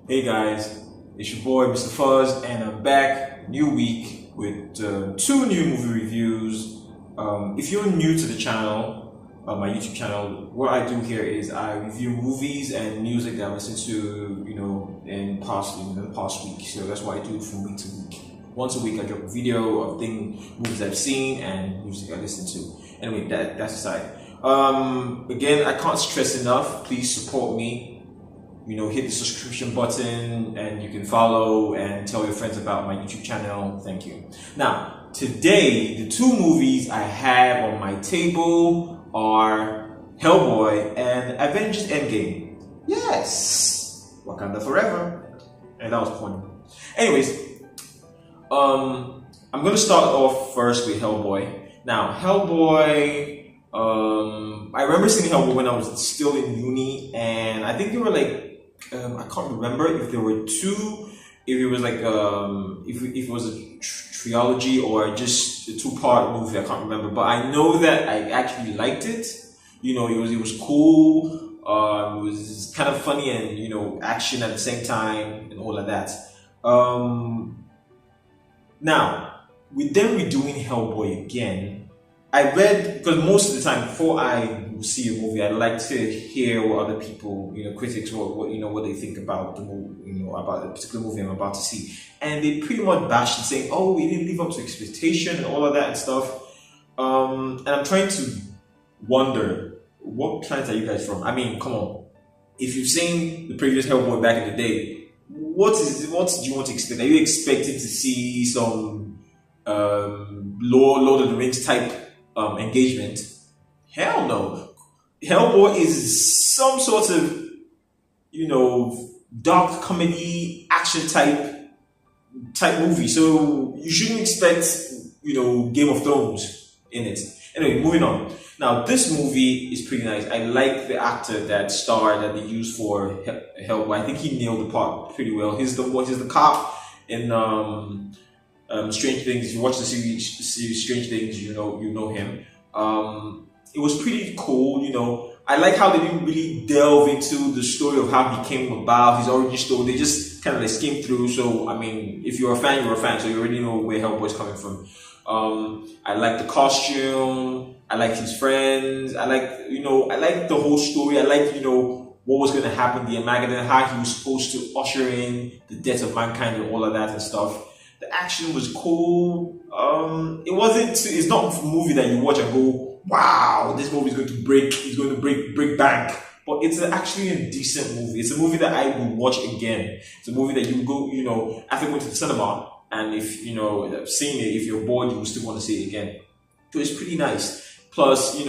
Hey guys, it's your boy Mr. Fuzz, and I'm back, new week, with two new movie reviews. If you're new to the channel, my YouTube channel, what I do here is I review movies and music that I listen to, in the past week. So that's why I do it from week to week. Once a week, I drop a video of movies I've seen and music I listen to. Anyway, that's aside. Again, I can't stress enough. Please support me. Hit the subscription button, and you can follow and tell your friends about my YouTube channel. Thank you. Now, today, the two movies I have on my table are Hellboy and Avengers Endgame. Yes! Wakanda Forever. And that was funny. Anyways, I'm going to start off first with Hellboy. Now, Hellboy, I remember seeing Hellboy when I was still in uni, and I think they were like, I can't remember if there were two, if it was like if it was a trilogy or just a two-part movie. I can't remember, but I know that I actually liked it. It was cool. It was kind of funny and action at the same time and all of that. Now, with them redoing Hellboy again, I read, because most of the time before I see a movie, I like to hear what other people, critics, what they think about the movie, about the particular movie I'm about to see, and they pretty much bashed and saying, "Oh, we didn't live up to expectation" and all of that and stuff. And I'm trying to wonder, what planet are you guys from? I mean, come on, if you've seen the previous Hellboy back in the day, what do you want to expect? Are you expecting to see some Lord of the Rings type engagement? Hell no. Hellboy is some sort of, dark comedy action type movie. So you shouldn't expect, Game of Thrones in it. Anyway, moving on. Now, this movie is pretty nice. I like the actor that they used for Hellboy. I think he nailed the part pretty well. He's the cop in Strange Things. If you watch the series Strange Things, you know him. It was pretty cool, I like how they didn't really delve into the story of how he came about, his origin story. They just kind of like skimmed through. So, I mean, if you're a fan, you're a fan. So you already know where Hellboy's coming from. I like the costume. I like his friends. I like the whole story. I like, what was going to happen, the Armageddon, how he was supposed to usher in the death of mankind and all of that and stuff. The action was cool. It's not a movie that you watch and go, wow, this movie is going to break bank. But it's actually a decent movie. It's a movie that I will watch again. It's a movie that you go, after going to the cinema, and if, seeing it, if you're bored, you will still want to see it again. So it's pretty nice. Plus, the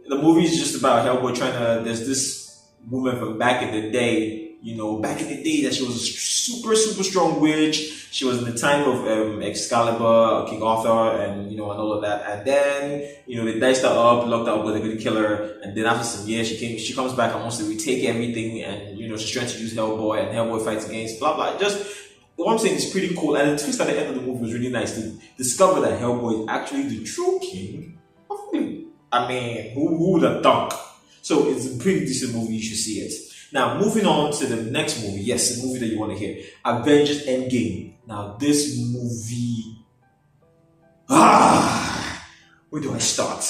movie is just about Hellboy there's this woman from back in the day, that she was a super, super strong witch. She was in the time of Excalibur, King Arthur, and and all of that. And then they diced her up, locked her up, but they couldn't kill her. And then after some years, she comes back and wants to retake everything. And she's trying to use Hellboy, and Hellboy fights against blah blah. Just what I'm saying is pretty cool. And the twist at the end of the movie was really nice to discover that Hellboy is actually the true king of England. I mean, who would have thunk? So it's a pretty decent movie. You should see it. Now, moving on to the next movie. Yes, the movie that you want to hear. Avengers Endgame. Now, this movie... where do I start?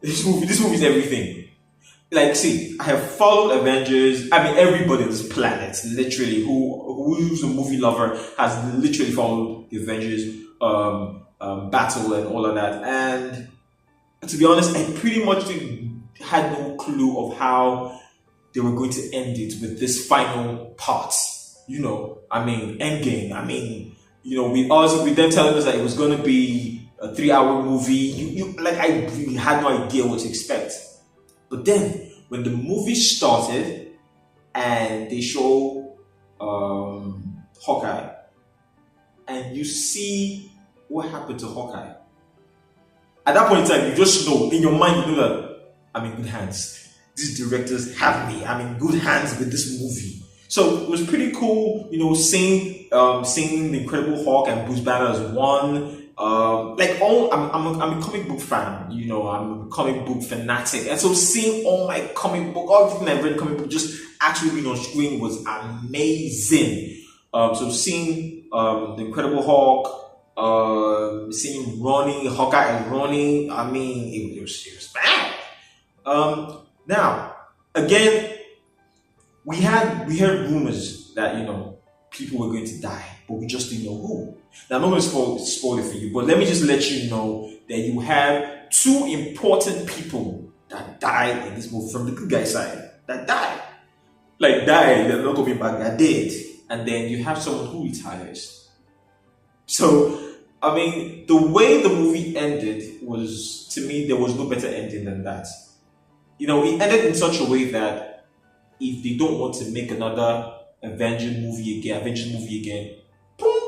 This movie is everything. Like, see, I have followed Avengers. I mean, everybody on this planet, literally, who's a movie lover, has literally followed the Avengers battle and all of that. And to be honest, I pretty much had no clue of how they were going to end it with this final part. Endgame. With them telling us that it was going to be a 3-hour movie. I really had no idea what to expect. But then, when the movie started and they show Hawkeye, and you see what happened to Hawkeye, at that point in time, you just know, in your mind, you know that I'm in good hands. These directors have me. I'm in good hands with this movie. So it was pretty cool, seeing the Incredible Hulk and Bruce Banner as one. I'm a comic book fan, I'm a comic book fanatic, and so seeing all my comic book, everything I've read in comic book just actually being on screen was amazing. So seeing the Incredible Hulk, seeing him running, Hawkeye and running, I mean, it was bad. Now, again, we heard rumors that people were going to die, but we just didn't know who. Now I'm not going to spoil it for you, but let me just let you know that you have two important people that died in this movie from the good guy side. That died. Like died, they're not coming back, they're dead. And then you have someone who retires. So I mean, the way the movie ended was, to me, there was no better ending than that. It ended in such a way that if they don't want to make another Avengers movie again, boom,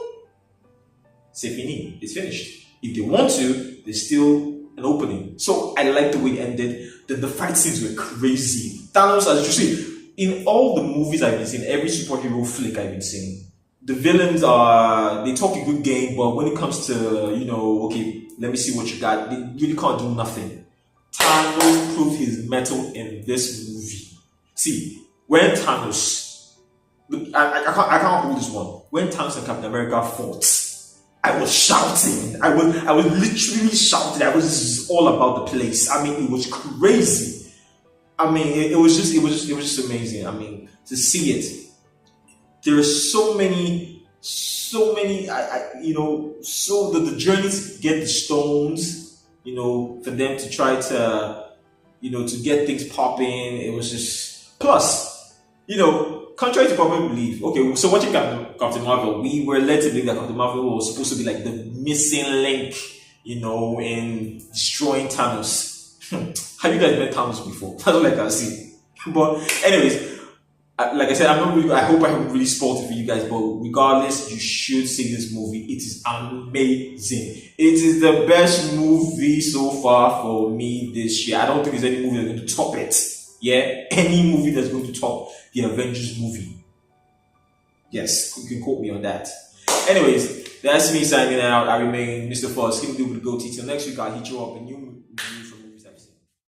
c'est fini, it's finished. If they want to, there's still an opening. So I like the way it ended. The fight scenes were crazy. Thanos, as you see, in all the movies I've been seeing, every superhero flick I've been seeing, the villains they talk a good game, but when it comes to, okay, let me see what you got, they really can't do nothing. Thanos proved his mettle in this movie. See, when Thanos, I can't hold this one. When Thanos and Captain America fought, I was shouting. I was literally shouting. I was all about the place. I mean, it was crazy. I mean, it was just amazing. I mean, to see it. There are so many, so the journey to get the stones, for them to try to, to get things popping. It was just, plus, contrary to popular belief, okay, so watching Captain Marvel, we were led to believe that Captain Marvel was supposed to be like the missing link, in destroying Thanos. Have you guys met Thanos before? That's all I can see. But anyways, like I said, I hope I haven't really spoiled it for you guys, but regardless, you should see this movie. It is amazing. It is the best movie so far for me this year. I don't think there's any movie that's going to top it. Yeah, any movie that's going to top the Avengers movie. Yes, you can quote me on that. Anyways, that's me signing out. I remain Mr. Foss. Keep it with the goatee. Till next week, I'll hit you up a new